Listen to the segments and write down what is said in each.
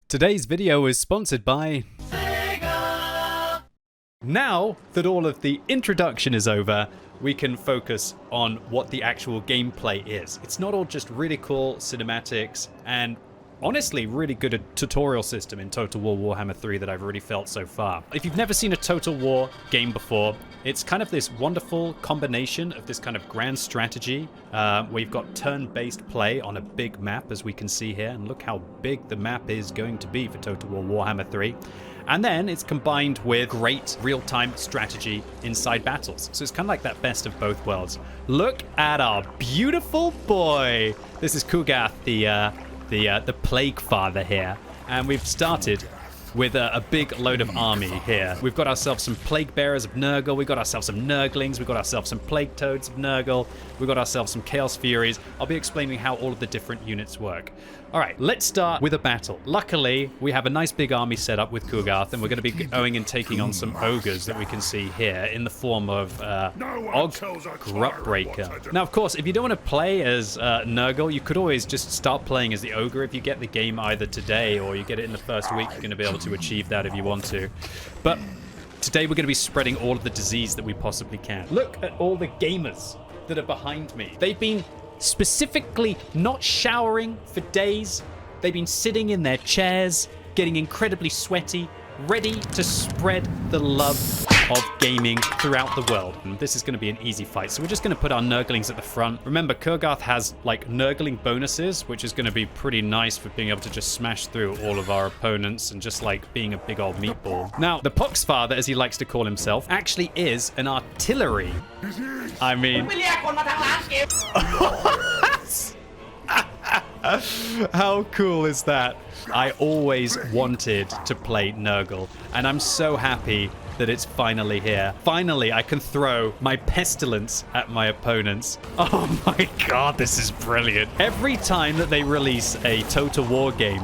Today's video is sponsored by Sega! Now that all of the introduction is over, we can focus on what the actual gameplay is. It's not all just really cool cinematics and honestly really good tutorial system in Total War Warhammer 3 that I've already felt so far. If you've never seen a Total War game before, it's kind of this wonderful combination of this kind of grand strategy where you've got turn-based play on a big map, as we can see here, and look how big the map is going to be for Total War Warhammer 3. And then it's combined with great real-time strategy inside battles. So it's kind of like that best of both worlds. Look at our beautiful boy. This is Kugath, the Plague Father here, and we've started with a big load of army here. We've got ourselves some Plague Bearers of Nurgle, we've got ourselves some Nurglings, we've got ourselves some Plague Toads of Nurgle, we've got ourselves some Chaos Furies. I'll be explaining how all of the different units work. Alright, let's start with a battle. Luckily, we have a nice big army set up with Kugath, and we're going to be going and taking on some ogres that we can see here in the form of Og Grupbreaker. Now, of course, if you don't want to play as Nurgle, you could always just start playing as the ogre. If you get the game either today or you get it in the first week, you're going to be able to achieve that if you want to. But today we're going to be spreading all of the disease that we possibly can. Look at all the gamers that are behind me. They've been specifically not showering for days. They've been sitting in their chairs, getting incredibly sweaty, ready to spread the love of gaming throughout the world. And this is going to be an easy fight. So we're just going to put our Nurglings at the front. Remember, Kugath has like Nurgling bonuses, which is going to be pretty nice for being able to just smash through all of our opponents and just like being a big old meatball. Now, the Poxfather, as he likes to call himself, actually is an artillery. I mean... How cool is that? I always wanted to play Nurgle, and I'm so happy that it's finally here. Finally, I can throw my pestilence at my opponents. Oh my god, this is brilliant. Every time that they release a Total War game,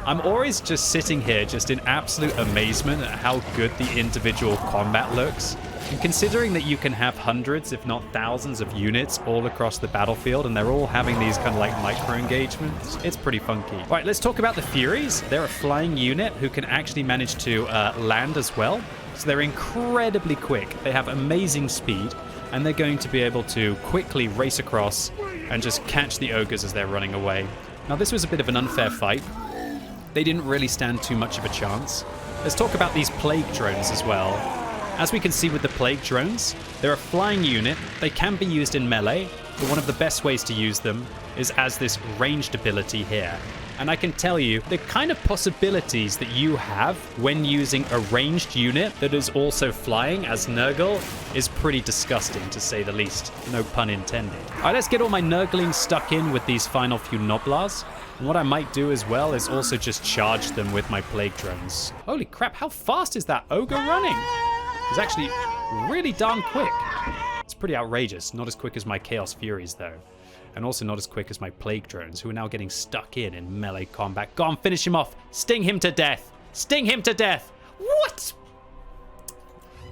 I'm always just sitting here just in absolute amazement at how good the individual combat looks. And considering that you can have hundreds, if not thousands of units all across the battlefield, and they're all having these kind of like micro engagements, it's pretty funky. All right, let's talk about the Furies. They're a flying unit who can actually manage to land as well. So they're incredibly quick. They have amazing speed, and they're going to be able to quickly race across and just catch the ogres as they're running away. Now, this was a bit of an unfair fight. They didn't really stand too much of a chance. Let's talk about these plague drones as well. As we can see with the plague drones, they're a flying unit. They can be used in melee, but one of the best ways to use them is as this ranged ability here. And I can tell you, the kind of possibilities that you have when using a ranged unit that is also flying as Nurgle is pretty disgusting, to say the least. No pun intended. All right, let's get all my Nurglings stuck in with these final few Noblars. And what I might do as well is also just charge them with my plague drones. Holy crap, how fast is that ogre running? He's actually really darn quick. It's pretty outrageous. Not as quick as my Chaos Furies, though. And also not as quick as my Plague Drones, who are now getting stuck in melee combat. Go on, finish him off. Sting him to death. Sting him to death. What?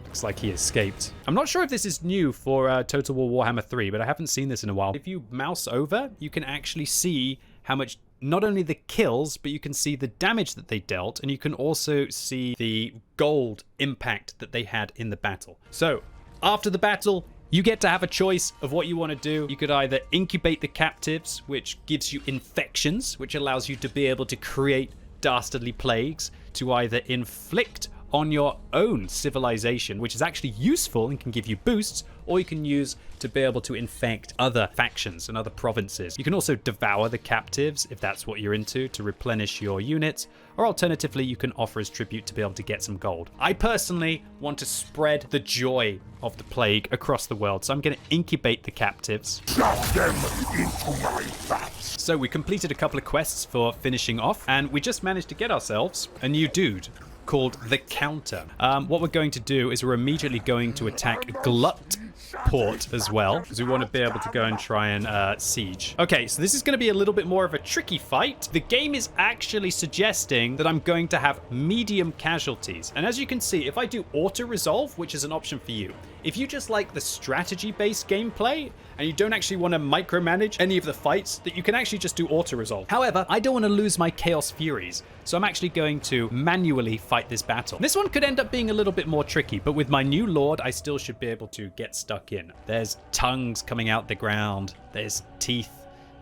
Looks like he escaped. I'm not sure if this is new for Total War Warhammer 3, but I haven't seen this in a while. If you mouse over, you can actually see how much, not only the kills, but you can see the damage that they dealt, and you can also see the gold impact that they had in the battle. So, after the battle, you get to have a choice of what you want to do. You could either incubate the captives, which gives you infections, which allows you to be able to create dastardly plagues, to either inflict on your own civilization, which is actually useful and can give you boosts, or you can use to be able to infect other factions and other provinces. You can also devour the captives if that's what you're into, to replenish your units, or alternatively you can offer as tribute to be able to get some gold. I personally want to spread the joy of the plague across the world, so I'm going to incubate the captives. Shove them into my vats. So we completed a couple of quests for finishing off, and we just managed to get ourselves a new dude called the Counter. What we're going to do is we're immediately going to attack Gluttport as well, because we want to be able to go and try and siege. Okay, so this is going to be a little bit more of a tricky fight. The game is actually suggesting that I'm going to have medium casualties. And as you can see, if I do auto-resolve, which is an option for you, if you just like the strategy-based gameplay and you don't actually want to micromanage any of the fights, that you can actually just do auto-resolve. However, I don't want to lose my Chaos Furies, so I'm actually going to manually fight this battle. This one could end up being a little bit more tricky, but with my new Lord, I still should be able to get stuck in. There's tongues coming out the ground. There's teeth.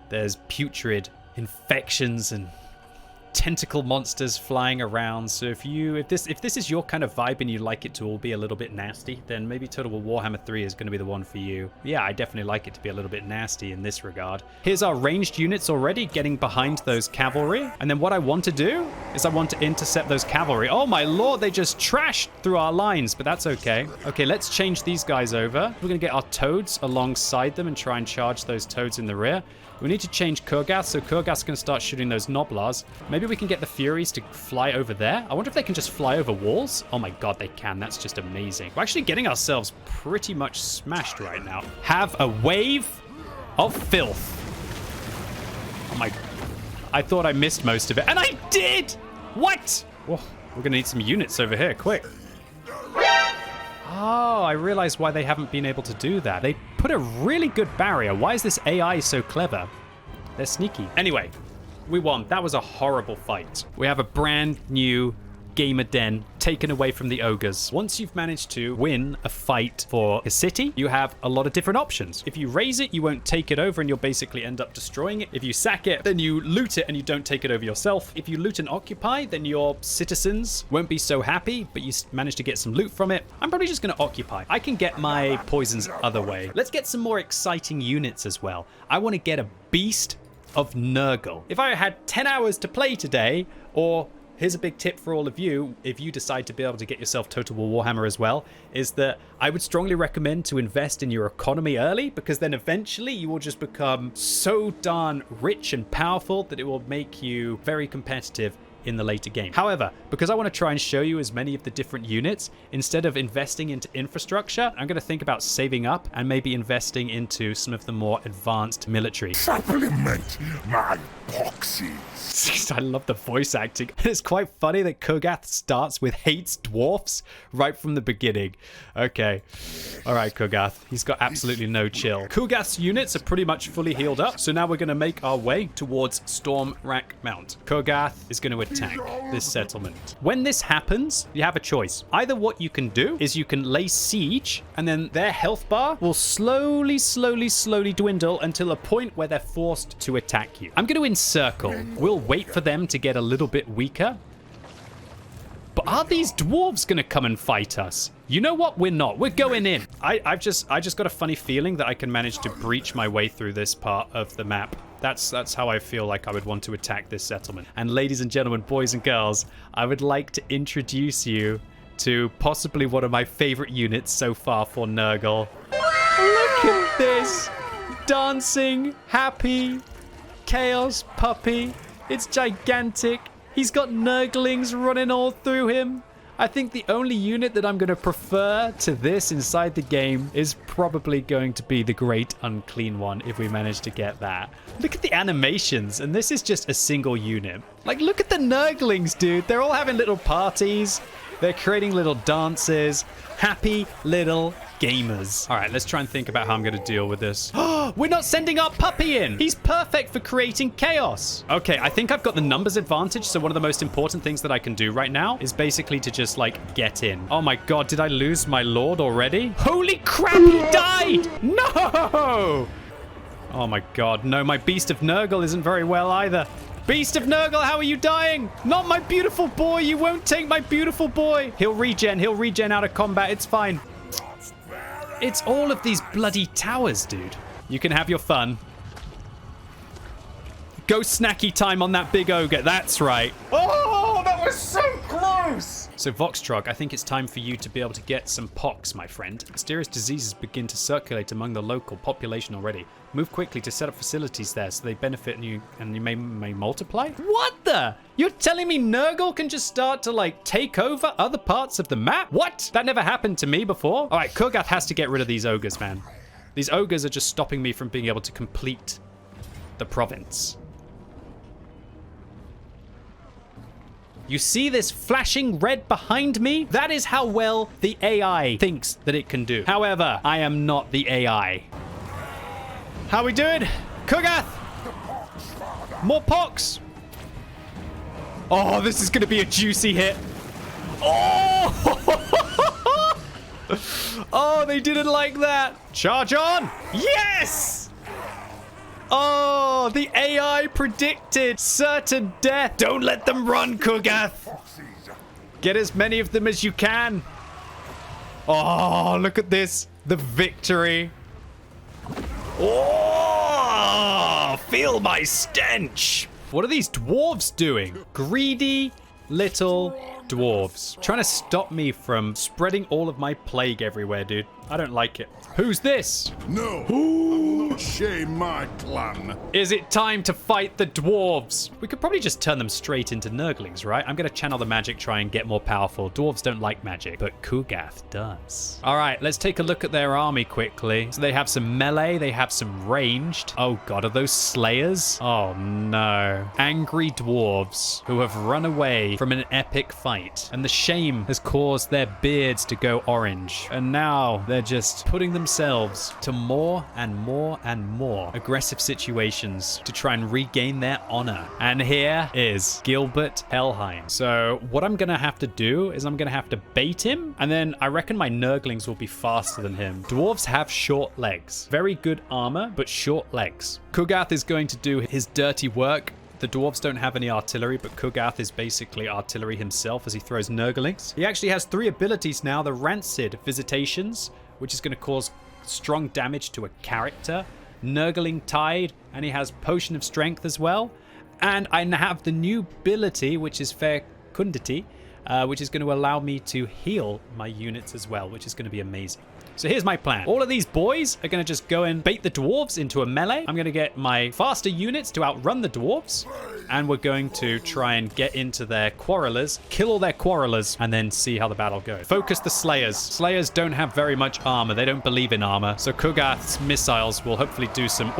There's putrid infections and tentacle monsters flying around. So if this is your kind of vibe and you like it to all be a little bit nasty, then maybe Total War Warhammer 3 is going to be the one for you. Yeah, I definitely like it to be a little bit nasty in this regard. Here's our ranged units already getting behind those cavalry. And then what I want to do is I want to intercept those cavalry. Oh my lord, they just trashed through our lines, but that's okay. Okay, let's change these guys over. We're going to get our toads alongside them and try and charge those toads in the rear. We need to change Kurgath, so Kurgath's going to start shooting those Noblars. Maybe we can get the Furies to fly over there. I wonder if they can just fly over walls. Oh my god, they can. That's just amazing. We're actually getting ourselves pretty much smashed right now. Have a wave of filth. Oh my... I thought I missed most of it, and I did! What? Whoa, we're going to need some units over here, quick. Oh, I realize why they haven't been able to do that. They put a really good barrier. Why is this AI so clever? They're sneaky. Anyway, we won. That was a horrible fight. We have a brand new gamer den taken away from the ogres. Once you've managed to win a fight for a city, you have a lot of different options. If you raise it, you won't take it over and you'll basically end up destroying it. If you sack it, then you loot it and you don't take it over yourself. If you loot and occupy, then your citizens won't be so happy, but you manage to get some loot from it. I'm probably just going to occupy. I can get my poisons other way. Let's get some more exciting units as well. I want to get a Beast of Nurgle. If I had 10 hours to play today, or here's a big tip for all of you, if you decide to be able to get yourself Total War Warhammer as well, is that I would strongly recommend to invest in your economy early, because then eventually you will just become so darn rich and powerful that it will make you very competitive in the later game. However, because I want to try and show you as many of the different units, instead of investing into infrastructure, I'm going to think about saving up and maybe investing into some of the more advanced military. Supplement my boxes. I love the voice acting. It's quite funny that Kurgath starts with hates dwarfs right from the beginning. Okay. All right, Kurgath. He's got absolutely no chill. Kurgath's units are pretty much fully healed up, so now we're going to make our way towards Stormwrack Mount. Kurgath is going to attack this settlement. When this happens, you have a choice. Either what you can do is you can lay siege, and then their health bar will slowly dwindle until a point where they're forced to attack you. I'm going to encircle. We'll wait for them to get a little bit weaker. But are these dwarves going to come and fight us? You know what? We're not. We're going in. I just got a funny feeling that I can manage to breach my way through this part of the map. That's how I feel like I would want to attack this settlement. And ladies and gentlemen, boys and girls, I would like to introduce you to possibly one of my favorite units so far for Nurgle. Look at this. Dancing, happy, chaos puppy. It's gigantic. He's got Nurglings running all through him. I think the only unit that I'm going to prefer to this inside the game is probably going to be the Great Unclean One, if we manage to get that. Look at the animations, and this is just a single unit. Like, look at the Nurglings, dude. They're all having little parties. They're creating little dances. Happy little gamers. All right, let's try and think about how I'm going to deal with this. We're not sending our puppy in. He's perfect for creating chaos. Okay, I think I've got the numbers advantage, so one of the most important things that I can do right now is basically to just, like, get in. Oh my god, did I lose my lord already? Holy crap, he died! No! Oh my god, no, my Beast of Nurgle isn't very well either. Beast of Nurgle, how are you dying? Not my beautiful boy. You won't take my beautiful boy. He'll regen out of combat. It's fine. It's all of these bloody towers, dude. You can have your fun. Go snacky time on that big ogre. That's right. Oh, that was so close. So Voxtrog, I think it's time for you to be able to get some pox, my friend. Mysterious diseases begin to circulate among the local population already. Move quickly to set up facilities there so they benefit you and you may multiply? What the? You're telling me Nurgle can just start to, like, take over other parts of the map? What? That never happened to me before. All right, Kurgath has to get rid of these ogres, man. These ogres are just stopping me from being able to complete the province. You see this flashing red behind me? That is how well the AI thinks that it can do. However, I am not the AI. How we doing? Kogath! More pox! Oh, this is going to be a juicy hit. Oh! Oh, they didn't like that. Charge on! Yes! Oh, the AI predicted certain death. Don't let them run, Kogath. Get as many of them as you can. Oh, look at this. The victory. Oh, feel my stench. What are these dwarves doing? Greedy little dwarves. Trying to stop me from spreading all of my plague everywhere, dude. I don't like it. Who's this? No, I will not shame my clan. Is it time to fight the dwarves? We could probably just turn them straight into Nurglings, right? I'm going to channel the magic, try and get more powerful. Dwarves don't like magic, but Kogath does. All right, let's take a look at their army quickly. So they have some melee, they have some ranged. Oh God, are those slayers? Oh no. Angry dwarves who have run away from an epic fight. And the shame has caused their beards to go orange. And now they're just putting themselves to more and more and more aggressive situations to try and regain their honor. And here is Gilbert Helheim. So what I'm going to have to do is I'm going to have to bait him. And then I reckon my Nurglings will be faster than him. Dwarves have short legs. Very good armor, but short legs. Kogath is going to do his dirty work. The dwarves don't have any artillery, but Kogath is basically artillery himself as he throws Nurglings. He actually has 3 abilities now. The Rancid Visitations, which is going to cause strong damage to a character. Nurgling Tide, and he has Potion of Strength as well. And I have the new ability, which is Fecundity, which is going to allow me to heal my units as well, which is going to be amazing. So here's my plan. All of these boys are going to just go and bait the dwarves into a melee. I'm going to get my faster units to outrun the dwarves. And we're going to try and get into their quarrelers, kill all their quarrelers, and then see how the battle goes. Focus the slayers. Slayers don't have very much armor. They don't believe in armor. So Kogath's missiles will hopefully do some...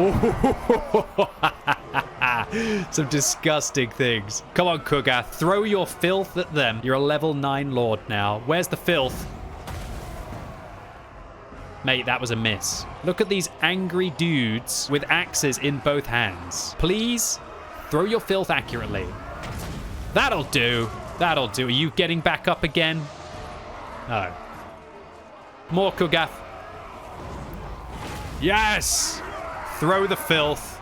some disgusting things. Come on, Kogath. Throw your filth at them. You're a level 9 lord now. Where's the filth? Mate, that was a miss. Look at these angry dudes with axes in both hands. Please throw your filth accurately. That'll do. That'll do. Are you getting back up again? No. More Kogath. Yes! Throw the filth.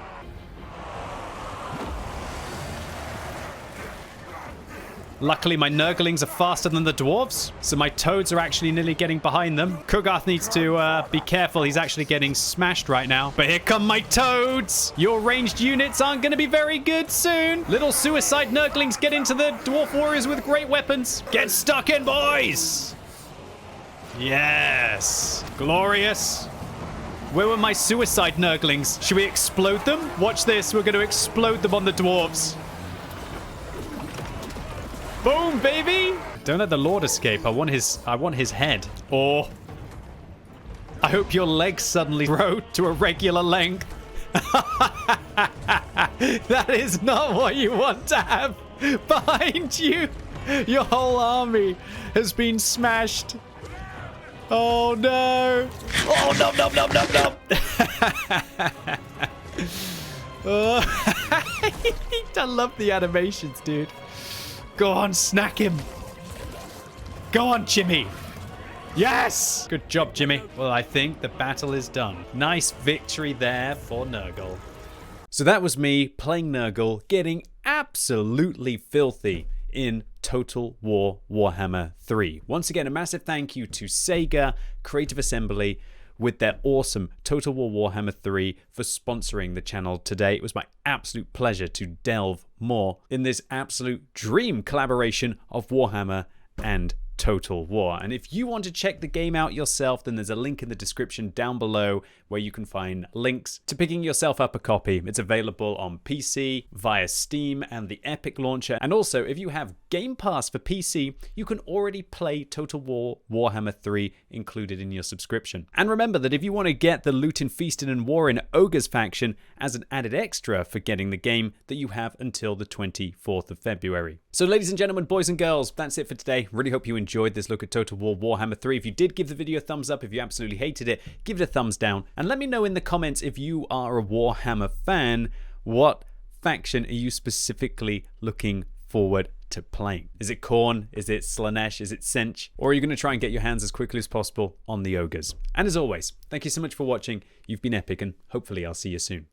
Luckily, my Nurglings are faster than the dwarves, so my toads are actually nearly getting behind them. Kogath needs to be careful. He's actually getting smashed right now. But here come my toads. Your ranged units aren't going to be very good soon. Little suicide Nurglings get into the dwarf warriors with great weapons. Get stuck in, boys. Yes. Glorious. Where were my suicide Nurglings? Should we explode them? Watch this. We're going to explode them on the dwarves. Boom, baby! Don't let the Lord escape. I want his head. Or I hope your legs suddenly grow to a regular length. That is not what you want to have behind you. Your whole army has been smashed. Oh no! Oh no no no no no! I love the animations, dude. Go on, snack him. Go on, Jimmy. Yes! Good job, Jimmy. Well, I think the battle is done. Nice victory there for Nurgle. So that was me playing Nurgle, getting absolutely filthy in Total War Warhammer 3. Once again, a massive thank you to Sega Creative Assembly with their awesome Total War Warhammer 3 for sponsoring the channel today. It was my absolute pleasure to delve more in this absolute dream collaboration of Warhammer and Total War. And if you want to check the game out yourself, then there's a link in the description down below where you can find links to picking yourself up a copy. It's available on PC, via Steam and the Epic Launcher. And also, if you have Game Pass for PC, you can already play Total War Warhammer 3 included in your subscription. And remember that if you want to get the Lootin', Feastin' and Warrin' Ogres faction as an added extra for getting the game, that you have until the 24th of February. So ladies and gentlemen, boys and girls, that's it for today. Really hope you enjoyed this look at Total War Warhammer 3. If you did, give the video a thumbs up. If you absolutely hated it, give it a thumbs down. And let me know in the comments, if you are a Warhammer fan, what faction are you specifically looking forward to playing? Is it Khorne? Is it Slaanesh? Is it Sench? Or are you going to try and get your hands as quickly as possible on the Ogres? And as always, thank you so much for watching. You've been epic, and hopefully I'll see you soon.